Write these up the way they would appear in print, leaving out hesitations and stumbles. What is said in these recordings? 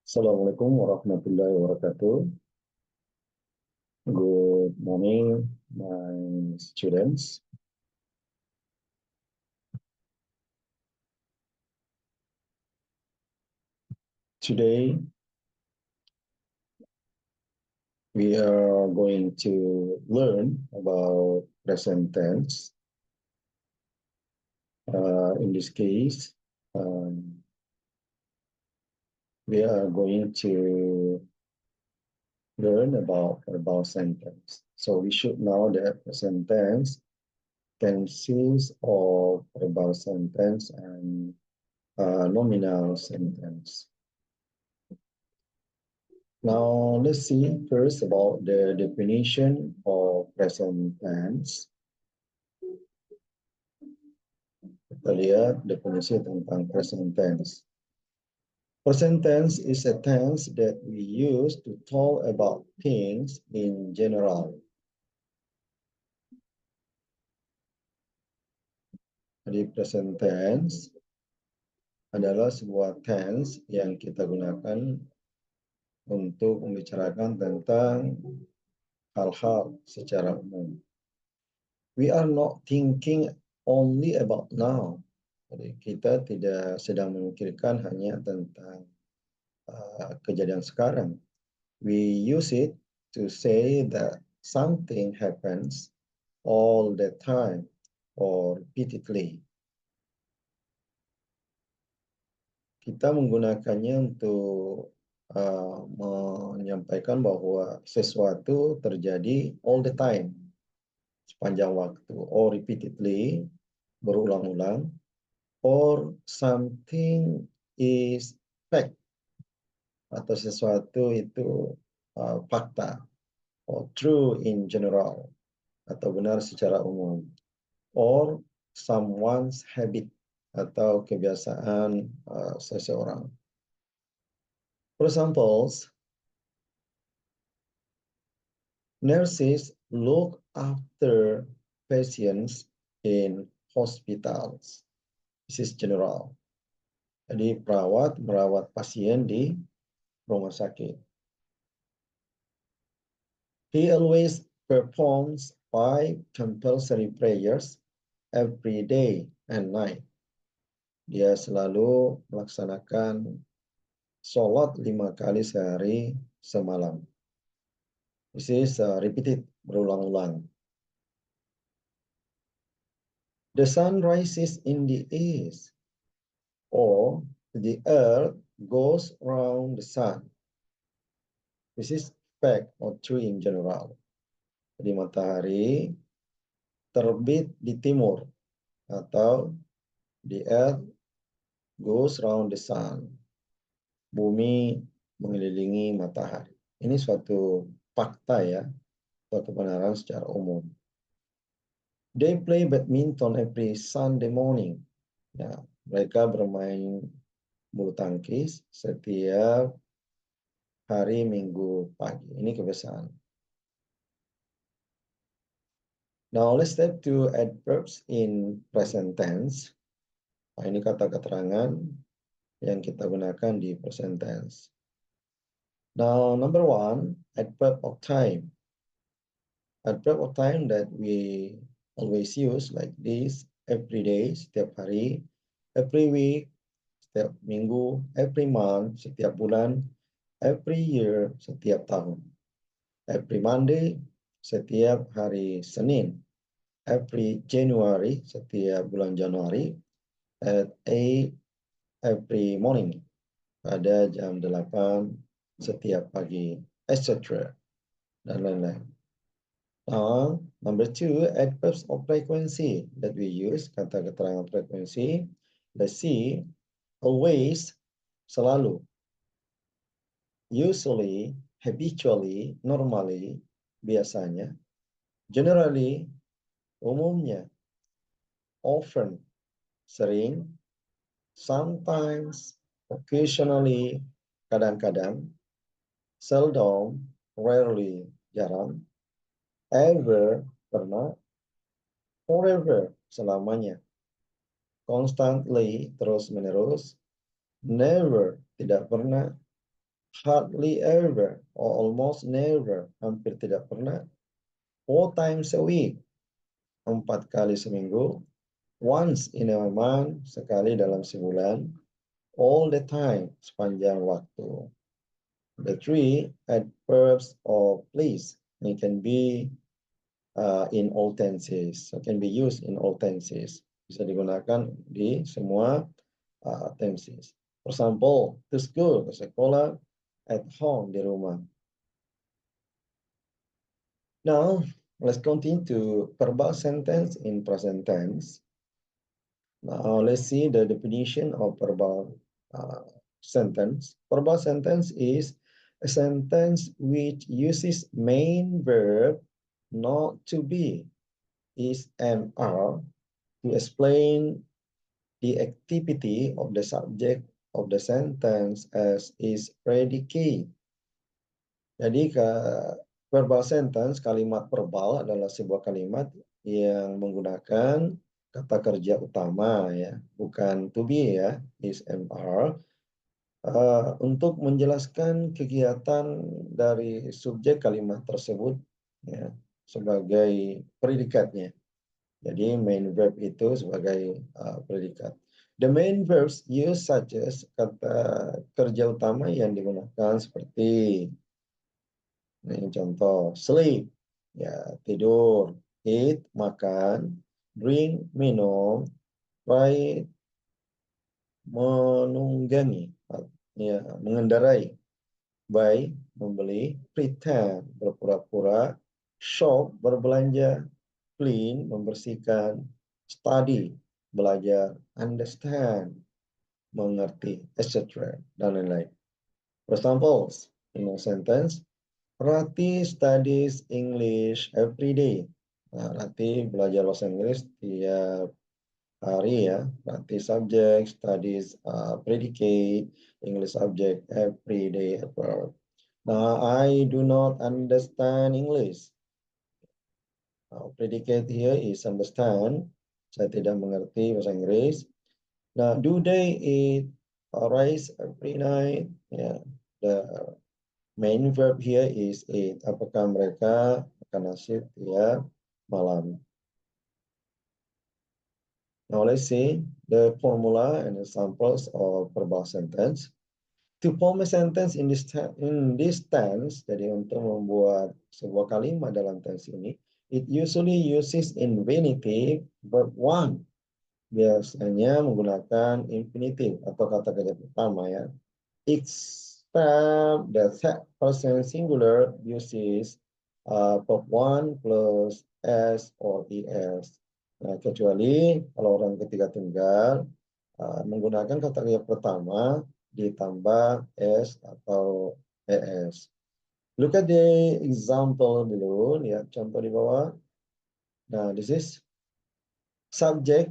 Assalamualaikum warahmatullahi wabarakatuh. Good morning, my students. Today, we are going to learn about present tense. In this case, we are going to learn about verbal sentence. So we should know that present tense consists of verbal sentence and nominal sentence. Now, let's see first about the definition of present tense. Kita lihat definisi tentang present tense. Present tense is a tense that we use to talk about things in general. Jadi present tense adalah sebuah tense yang kita gunakan untuk membicarakan tentang hal-hal secara umum. We are not thinking only about now. Jadi kita tidak sedang memikirkan hanya tentang kejadian sekarang. We use it to say that something happens all the time or repeatedly. Kita menggunakannya untuk menyampaikan bahwa sesuatu terjadi all the time, sepanjang waktu, or repeatedly, berulang-ulang, or something is fact, atau sesuatu itu fakta, or true in general, atau benar secara umum, or someone's habit, atau kebiasaan seseorang. For examples, nurses look after patients in hospitals. This is general. Jadi perawat merawat pasien di rumah sakit. He always performs 5 compulsory prayers every day and night. Dia selalu melaksanakan sholat 5 kali sehari semalam. This is repeated, berulang-ulang. The sun rises in the east, or the earth goes around the sun. This is fact or true in general. Jadi matahari terbit di timur, atau the earth goes around the sun. Bumi mengelilingi matahari. Ini suatu fakta ya, suatu kebenaran secara umum. They play badminton every Sunday morning. Ya, mereka bermain bulu tangkis setiap hari Minggu pagi. Ini kebiasaan. Now let's step to adverbs in present tense. Nah, ini kata keterangan yang kita gunakan di present tense. Now, number 1, adverb of time. Adverb of time that we always use like this, every day, setiap hari, every week, setiap minggu, every month, setiap bulan, every year, setiap tahun, every Monday, setiap hari Senin, every January, setiap bulan Januari, at 8 every morning, pada jam 8 setiap pagi, etc. dan lain-lain. Now, number 2, adverbs of frequency that we use, kata keterangan frekuensi. Let's see, always, selalu, usually, habitually, normally, biasanya, generally, umumnya, often, sering, sometimes, occasionally, kadang-kadang, seldom, rarely, jarang, ever, pernah, forever, selamanya, constantly, terus-menerus, never, tidak pernah, hardly ever, or almost never, hampir tidak pernah, 4 times a week, 4 kali seminggu, once in a month, sekali dalam sebulan, all the time, sepanjang waktu. The three adverbs of please, it can be in all tenses, so can be used in all tenses. Bisa digunakan di semua tenses. For example, to school, ke sekolah, at home, di rumah. Now, let's continue to verbal sentence in present tense. Now, let's see the definition of verbal sentence. Verbal sentence is a sentence which uses main verb not to be, is, and are to explain the activity of the subject of the sentence as is predicate. Jadi verbal sentence, kalimat verbal adalah sebuah kalimat yang menggunakan kata kerja utama ya, bukan to be ya, is and are, untuk menjelaskan kegiatan dari subjek kalimat tersebut ya, sebagai predikatnya. Jadi main verb itu sebagai predikat. The main verbs used such as, kata kerja utama yang digunakan seperti, ini contoh, sleep, ya tidur, eat, makan, drink, minum, ride, menunggangi, ya mengendarai, buy, membeli, pretend, berpura-pura, shop, berbelanja, clean, membersihkan, study, belajar, understand, mengerti, etc. dan lain-lain. For examples, in a sentence, Rati studies English every day. Nah, Rati belajar bahasa Inggris tiap hari ya. Rati subject, studies predicate, English subject every day at work. Now, I do not understand English. Now, predicate here is understand. Saya tidak mengerti bahasa Inggris. Now, do they eat rice every night? Yeah, the main verb here is eat. Apakah mereka makan nasi tiap malam? Now, let's see the formula and examples of verbal sentence. To form a sentence in this tense, jadi untuk membuat sebuah kalimat dalam tense ini, it usually uses infinitive verb one. Biasanya menggunakan infinitive atau kata kerja pertama ya. Except the third person singular uses verb one plus s or es. Nah, kecuali kalau orang ketiga tunggal menggunakan kata kerja pertama ditambah s atau es. Look at the example dulu, lihat contoh di bawah. Nah, this is subject,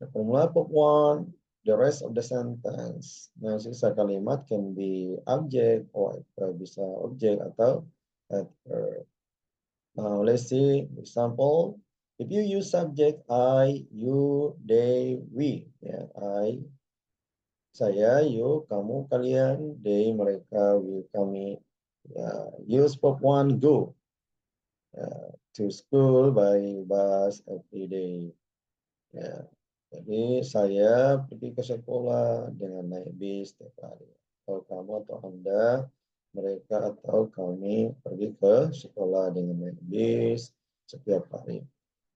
the formula verb one, the rest of the sentence. Nah, sisa kalimat can be object or bisa objek atau adverb. Now, let's see example. If you use subject I, you, they, we, ya, I, saya, you, kamu, kalian, they, mereka, we, kami. Ya, use verb one, go. To school by bus every day. Ya, jadi saya pergi ke sekolah dengan naik bis setiap hari. Atau kamu atau Anda, mereka atau kami pergi ke sekolah dengan naik bis setiap hari.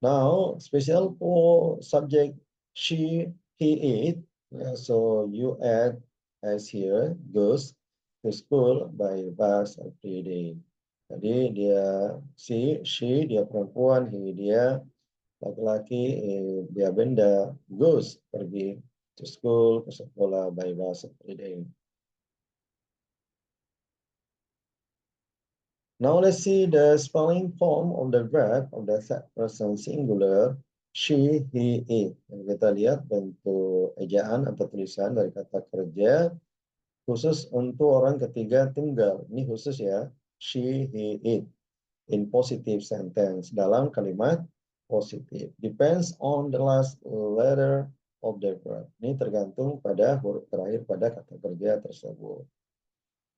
Now, special for subject she, he, it. So you add as here, goes to school by bus every day. Jadi dia she, dia perempuan, he, dia laki-laki, dia benda, goes, pergi to school, ke sekolah by bus every day. Now let's see the spelling form of the verb of the third person singular, she, he, it. Yang kita lihat bentuk ejaan atau tulisan dari kata kerja khusus untuk orang ketiga tunggal. Ini khusus ya, she, he, it. In positive sentence, dalam kalimat positif. Depends on the last letter of the verb. Ini tergantung pada huruf terakhir pada kata kerja tersebut.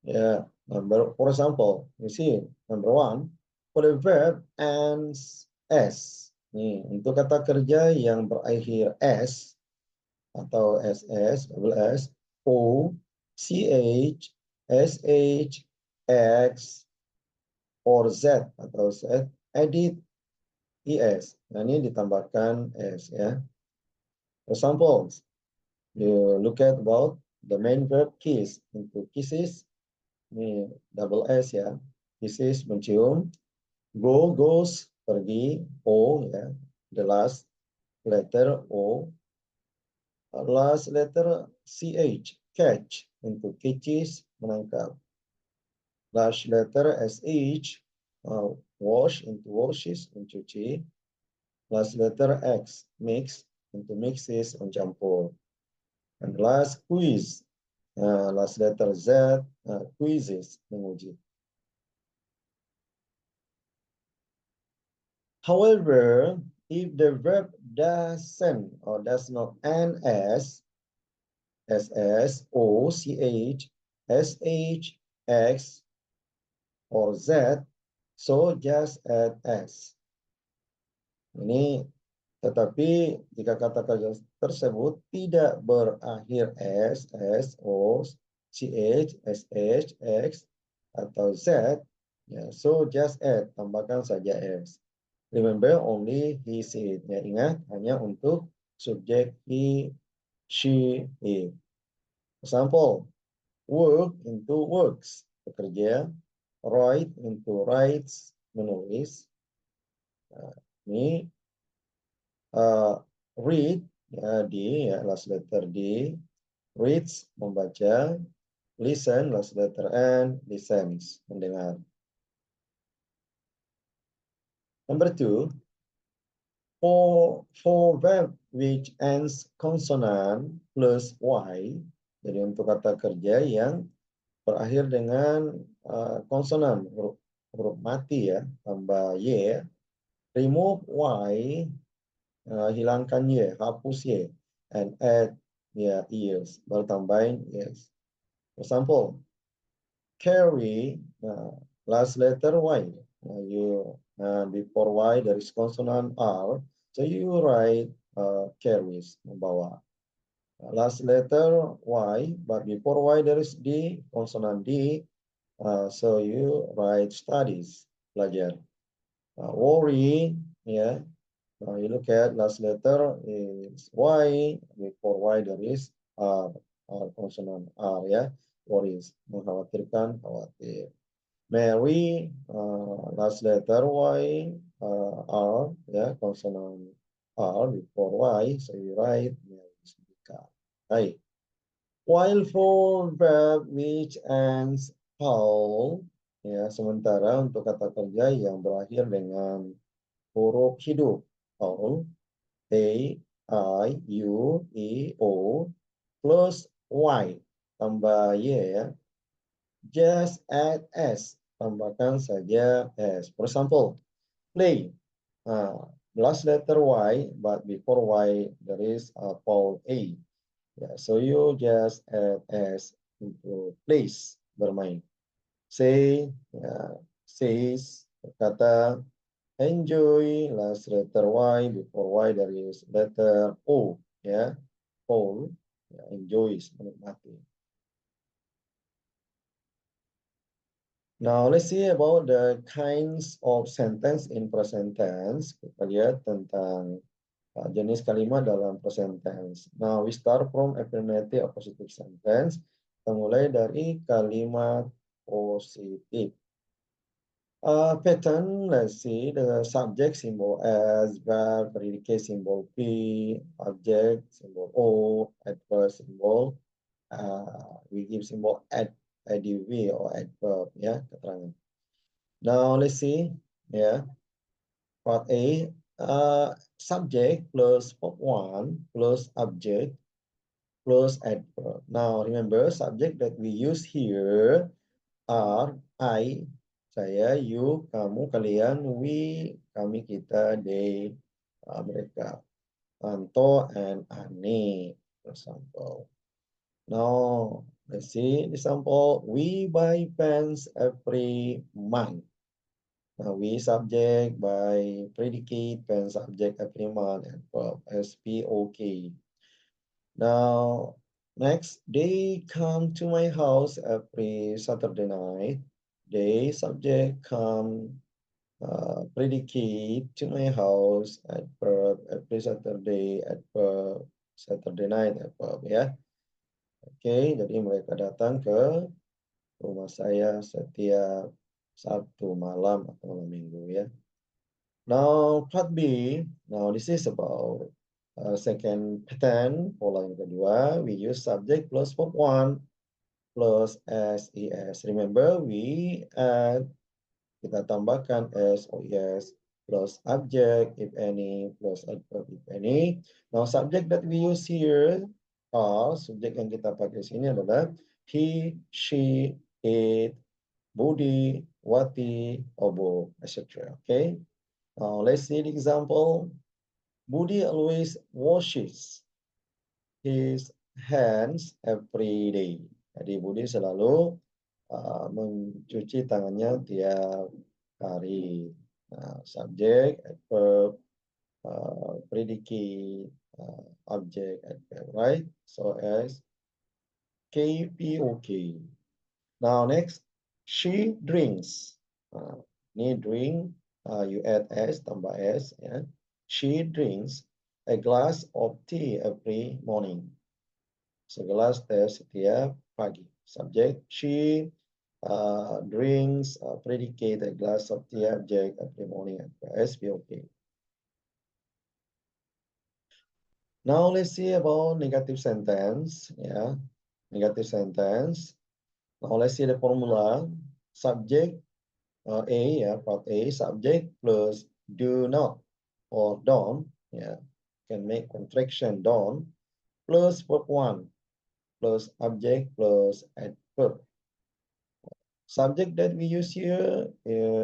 Yeah, for example, you see, number one, for the verb ends s. Nih, untuk kata kerja yang berakhir s atau ss, double s, o, ch, sh, x, or z atau z, edit, es. Nah, ini ditambahkan s ya. For example, you look at about the main verb kiss. Untuk kisses, ini double s ya. Kisses mencium. Go, goes, pergi. O ya. The last letter O. Last letter ch, catch. Untuk catches, menangkap. Last letter sh, wash. Untuk washes, mencuci. Last letter x, mix. Untuk mixes, mencampur. And last quiz. Last letter z, quizzes, menguji. However, if the verb doesn't or does not end as ss, o, ch, sh, x, or z, so just add s. Ini tetapi jika kata kerja tersebut tidak berakhir s, s, o, ch, sh, x, atau z, ya, so just add, tambahkan saja s. Remember only he, she. Ya, ingat hanya untuk subjek he, she, it. Example, work into works, bekerja. Write into writes, menulis. Nah, ini read, ya, di, ya, last letter D. Reads, membaca. Listen, last letter N. Listens, mendengar. Number 2, for verb which ends consonant plus y, jadi untuk kata kerja yang berakhir dengan konsonan, huruf mati ya, tambah y, remove y, hilangkan y, hapus y, and add ya ears, baru tambahin yes. Example, carry, last letter y, you before y there is consonant r, so you write carries, membawa. Last letter y, but before y there is d, consonant d, so you write studies, belajar. Worry, yeah. You look at last letter is y, before y there is r, consonant r ya. Worries, mengkhawatirkan, khawatir. Mary, last letter y, r ya, consonant r before y, so you write Mary's Monica. Baik. While for verb which ends Paul, ya, sementara untuk kata kerja yang berakhir dengan huruf hidup, Paul, A, I, U, E, O, plus Y, tambah Y ya, just add S, tambahkan saja S. For example, play, last letter Y, but before Y there is Paul A. Yeah, so you just add s into place, bermain. Say, says, berkata, enjoy, last letter y, before y there is letter o, ya, Paul, ya, enjoys, menikmati. Now let's see about the kinds of sentence in present tense. Kita lihat tentang jenis kalimat dalam present tense. Now we start from affirmative or positive sentence. Kita mulai dari kalimat positif. Pattern, let's see the subject symbol S, verb, predicate symbol P, object symbol O, adverb symbol we give symbol adv or adverb ya, keterangan. Now let's see ya. Part A, subject plus verb 1 plus object plus adverb. Now remember subject that we use here are I, saya, you, kamu, kalian, we, kami, kita, they, mereka, Anto, and Ani, for example. Now Let's see the sample. We buy pens every month. Now we subject by predicate, pen subject every month, and verb SPOK. Now next, they come to my house every Saturday night. They subject come predicate to my house at verb every Saturday at verb Saturday night at verb ya. Oke, jadi mereka datang ke rumah saya setiap Sabtu malam atau malam minggu ya. Now part B, now this is about second pattern, pola yang kedua. We use subject plus verb one plus SES. Remember, we add, kita tambahkan S, OES, plus object, if any, plus adverb, if any. Now, subject that we use here are, subjek yang kita pakai sini adalah he, she, it, Budi, Wati, Obo, etc. Okay. Now, let's see the example. Budi always washes his hands every day. Jadi Budi selalu mencuci tangannya tiap hari. Nah, subjek, adverb, predicate, object, adverb, right? So as KPOK. Now next, she drinks. Ini drink, you add S, tambah S. Ya. She drinks a glass of tea every morning. Segelas teh setiap pagi. Subject, she drinks, predicate a glass of tea, object, every morning. SPOK. Now let's see about negative sentence. Yeah, negative sentence. Now let's see the formula. Subject A, yeah, part A, subject plus do not or don't, yeah, can make contraction don't, plus verb one, plus object plus adverb. Subject that we use here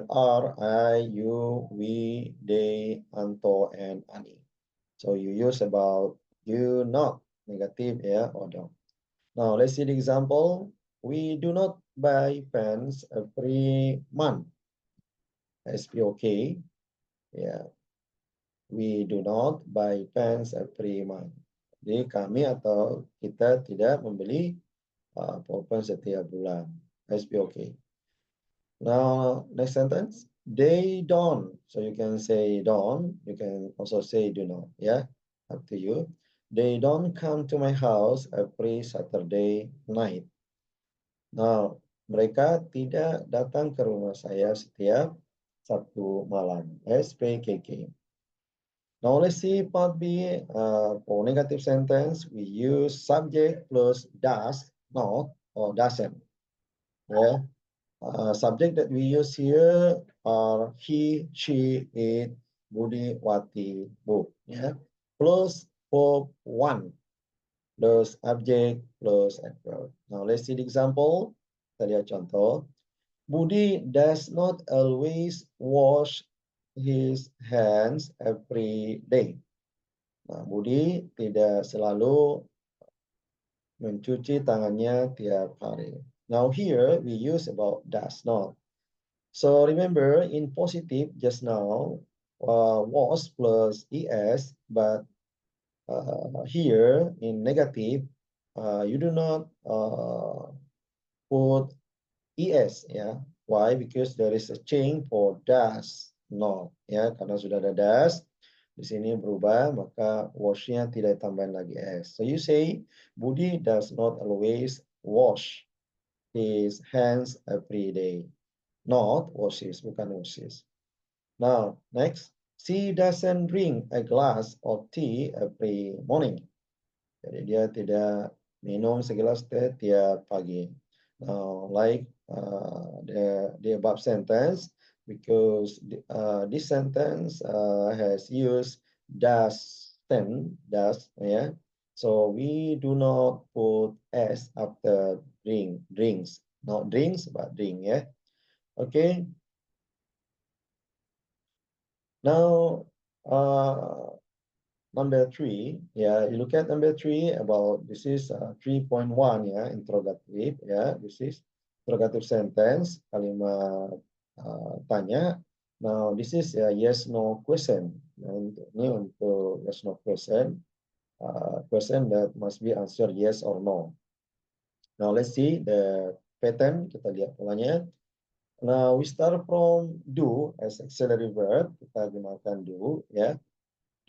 are I, you, we, they, Anto, and Ani. So you use about do not, negative, yeah, or don't. Now let's see the example. We do not buy pens every month. SPOK. Yeah. We do not buy pens every month. Jadi kami atau kita tidak membeli pulpen setiap bulan. SPOK. Now next sentence. They don't. So you can say don't. You can also say do not. Yeah. Up to you. They don't come to my house every Saturday night. Nah, mereka tidak datang ke rumah saya setiap Sabtu malam. SPKK. Now let's see part B. For negative sentence, we use subject plus does not or doesn't. Yeah. Subject that we use here are he, she, it, Budi, Wati, Bu. Yeah. Plus verb one. Plus object plus adverb. Now let's see the example. Kita lihat contoh. Budi does not always wash his hands every day. Nah, Budi tidak selalu mencuci tangannya tiap hari. Now here we use about does not. So remember in positive just now was plus es, but here in negative you do not put es ya. Why? Because there is a change for does not ya, karena sudah ada does di sini berubah, maka washnya tidak tambahin lagi s. So you say Budi does not always wash his hands every day. Not washes, bukan washes. Now next, she doesn't drink a glass of tea every morning. Jadi dia tidak minum segelas teh tiap pagi. Now, like the above sentence, because this sentence has used does, yeah. So we do not put s after drinks, not drinks, but drink, yeah. Okay. Now, number 3, yeah, you look at number 3 about this is 3.1, yeah, interrogative, yeah, this is interrogative sentence, kalimat tanya. Now this is a yes no question. Nah, ini untuk yes no question, question that must be answered yes or no. Now let's see the pattern, kita lihat polanya. Now we start from do as auxiliary verb, kita gunakan do, ya.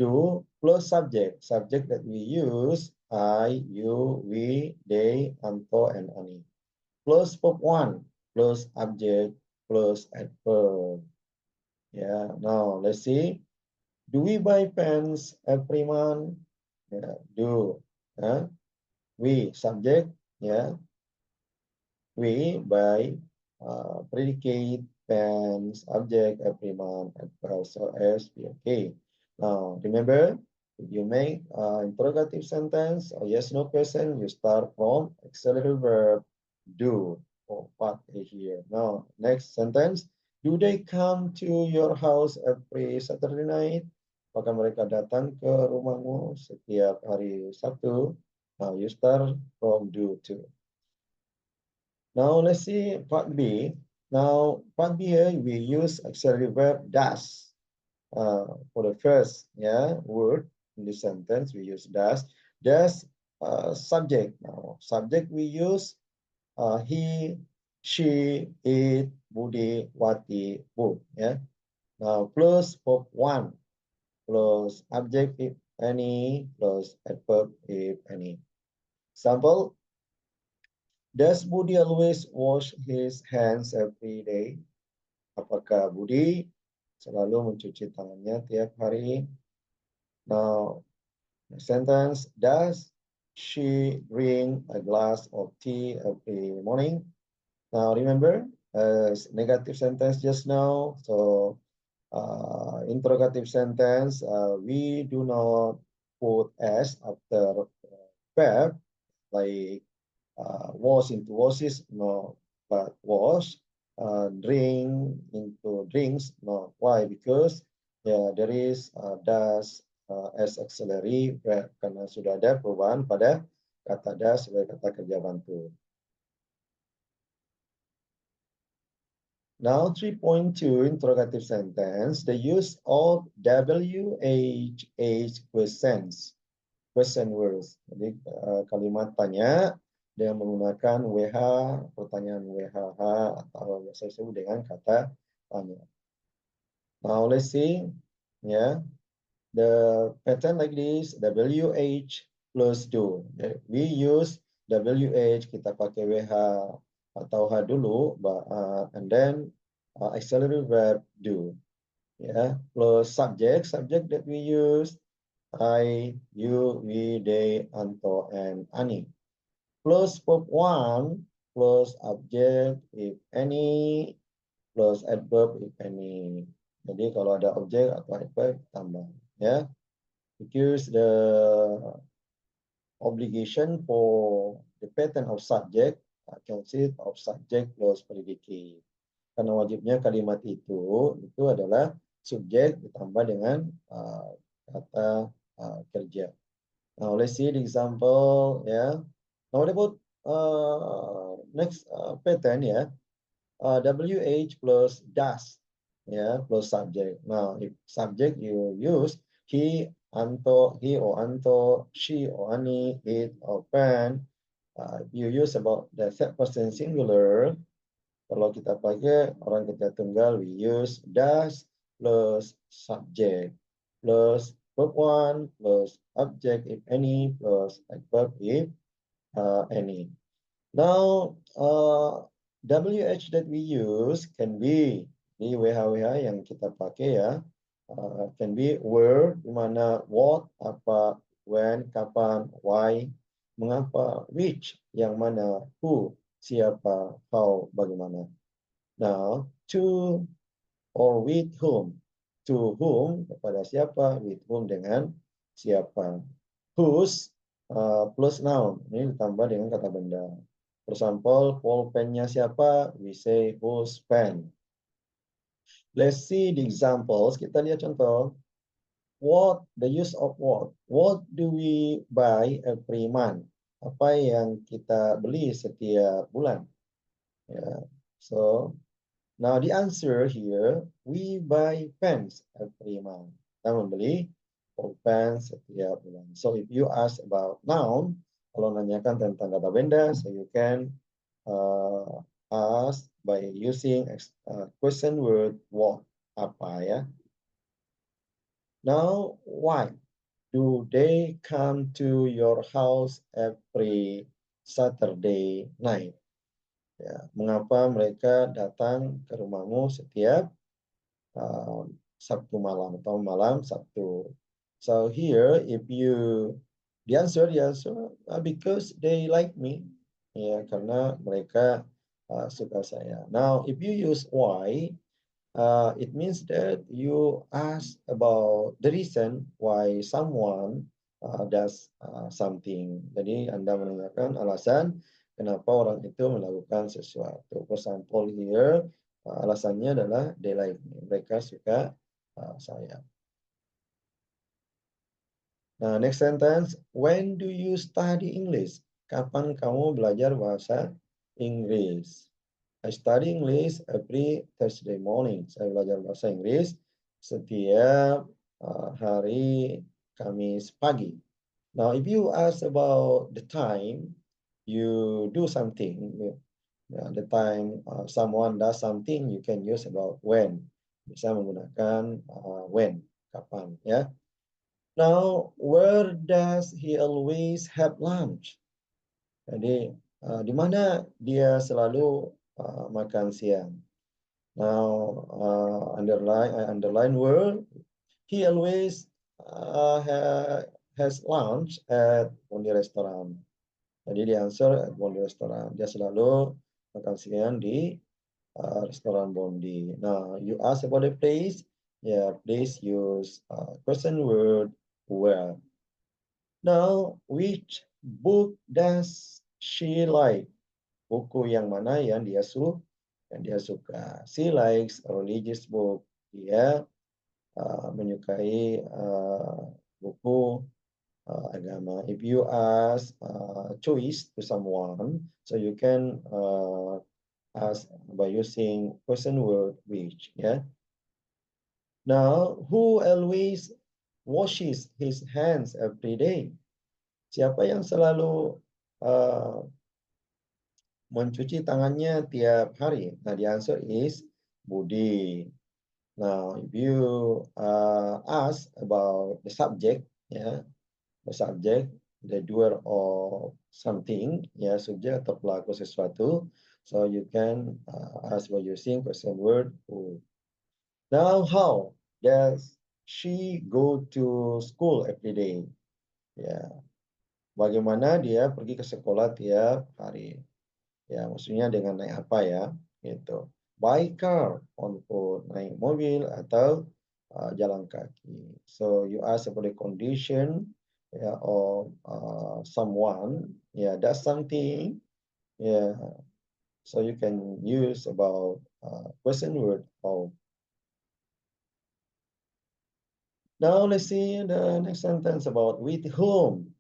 Do plus subject. Subject that we use I, you, we, they, Anto, and Ani. Plus verb 1 plus object plus adverb. Yeah. Now let's see. Do we buy pens every month? Yeah. Do. We subject. Yeah. We buy predicate pens object every month adverb so as okay. Now remember, if you make interrogative sentence or yes no question, you start from auxiliary verb do for part A here. Now next sentence, do they come to your house every Saturday night? Apakah mereka datang ke rumahmu setiap hari Sabtu? Now you start from do to. Now let's see part B. Now part B here we use auxiliary verb does. For the first word in this sentence we use does. Does subject. Now subject we use he, she, it, Budi, Wati, would. Yeah. Now plus verb 1 plus object if any plus adverb if any. Example. Does Budi always wash his hands every day? Apakah Budi selalu mencuci tangannya tiap hari? Now, the sentence, does she drink a glass of tea every morning? Now, remember, negative sentence just now. So, interrogative sentence, we do not put s after verb, like wash into washes, no, but wash, drink into drinks, no. Why? Because there is does as auxiliary verb, karena sudah ada perubahan pada kata does sebagai kata kerja bantu. Now 3.2 interrogative sentence, the use of WH questions, question words. Jadi kalimat tanya dengan menggunakan WH, pertanyaan WHH, atau biasa disebut dengan kata tanya. Now let's see, the pattern like this, WH plus do. We use WH, kita pakai WH atau H dulu, and then auxiliary verb do. Plus subject that we use I, you, we, they, Anto, and Ani. Plus verb 1 plus object if any plus adverb if any. Jadi kalau ada objek atau adverb tambah, because the obligation for the pattern of subject consists of subject plus predicate. Karena wajibnya kalimat itu adalah subjek ditambah dengan kata kerja. Now let's see the example, Now what about next pattern, WH plus does, plus subject. Now if subject you use he, Anto, he or Anto, she or Ani, it or Pan. You use about the third person singular. Kalau kita pakai orang ketiga tunggal, we use does plus subject plus verb 1 plus object if any plus adverb if any. Now, WH that we use can be di WH yang kita pakai can be where, di mana, what, apa, when, kapan, why, mengapa, which, yang mana, who, siapa, how, bagaimana. Now, to or with whom. To whom, kepada siapa, with whom, dengan siapa. Whose plus noun, ini ditambah dengan kata benda. For example, Paul pennya siapa, we say whose pen. Let's see the examples, kita lihat contoh. What the use of what? What do we buy every month? Apa yang kita beli setiap bulan? Yeah. So now the answer here, we buy pens every month. Kita membeli pulpen setiap bulan. So if you ask about noun, kalau nanyakan tentang kata benda, so you can ask by using question word what, apa ya. Now why do they come to your house every Saturday night? Ya, mengapa mereka datang ke rumahmu setiap Sabtu malam atau malam Sabtu? So here, if you the answer because they like me, ya karena mereka suka saya. Now, if you use why, it means that you ask about the reason why someone does something. Jadi Anda menanyakan alasan kenapa orang itu melakukan sesuatu. For example here, alasannya adalah they like me. Mereka suka saya. Nah, next sentence. When do you study English? Kapan kamu belajar bahasa Inggris? I study English every Thursday morning. Saya belajar bahasa Inggris setiap hari Kamis pagi. Now, if you ask about the time you do something, the time someone does something, you can use about when. Bisa menggunakan when, kapan, ya. Now, where does he always have lunch? Jadi, di mana dia selalu makan siang? Now, I underline where he always has lunch at Bondi Restaurant. Jadi di answer at Bondi Restaurant. Dia selalu makan siang di restoran Bondi. Now, you ask about the place. Yeah, please use question word where. Now, which book does she like? Buku yang mana yang dia suka? She likes a religious book. Dia menyukai buku agama. If you ask choice to someone, so you can ask by using question word which. Yeah. Now, who always washes his hands every day? Siapa yang selalu mencuci tangannya tiap hari? Nah, the answer is Budi. Now, if you ask about the subject, ya, the subject, the doer of something, ya, subjek atau pelaku sesuatu, so you can ask by using question word who. Now, how does she go to school every day? Ya, bagaimana dia pergi ke sekolah tiap hari? Ya, maksudnya dengan naik apa ya? Gitu. By car, on foot, naik mobil atau jalan kaki. So you ask about the condition ya of someone, ya does something, ya. So you can use about question word of. Now let's see the next sentence about with whom.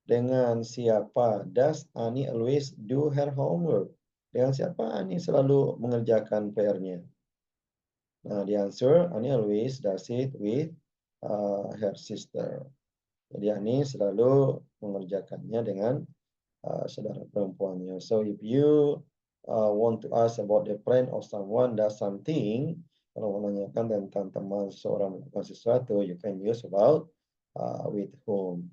Dengan siapa? Does Ani always do her homework? Dengan siapa Ani selalu mengerjakan PR-nya? Nah, the answer, Ani always does it with her sister. Jadi Ani selalu mengerjakannya dengan saudara perempuannya. So if you want to ask about the friend of someone does something, kalau menanyakan tentang teman seorang melakukan sesuatu, you can use about with whom.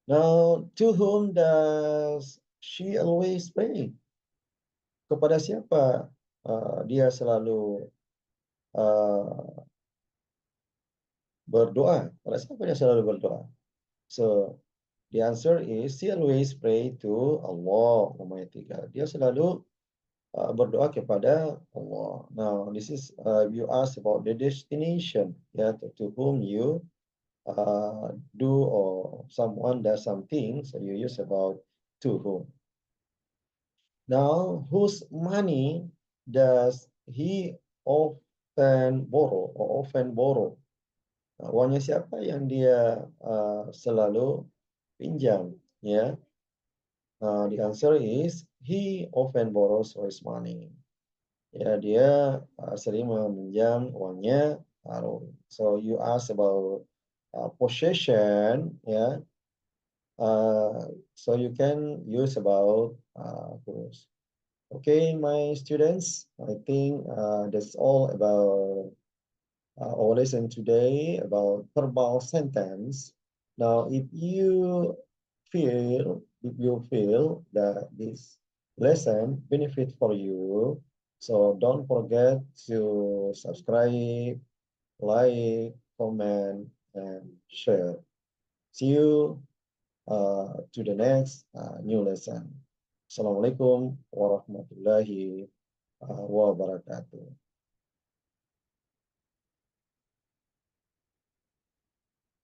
Now, to whom does she always pray? Kepada siapa dia selalu berdoa? Kepada siapa dia selalu berdoa? So, the answer is she always pray to Allah Almighty God. Dia selalu berdoa kepada Allah. Now, this is you ask about the destination, ya, to whom you do or someone does something, so you use about to whom. Now, whose money does he often borrow or often borrow? Uangnya siapa yang dia selalu pinjam? Ya, the answer is he often borrows his money. Ya, dia sering meminjam uangnya. So you ask about possession, ya. So you can use about whose. Okay, my students, I think that's all about our lesson today about verbal sentence. Now, if you feel that this lesson benefit for you, so don't forget to subscribe, like, comment, and share. See you to the next new lesson. Assalamualaikum warahmatullahi wabarakatuh.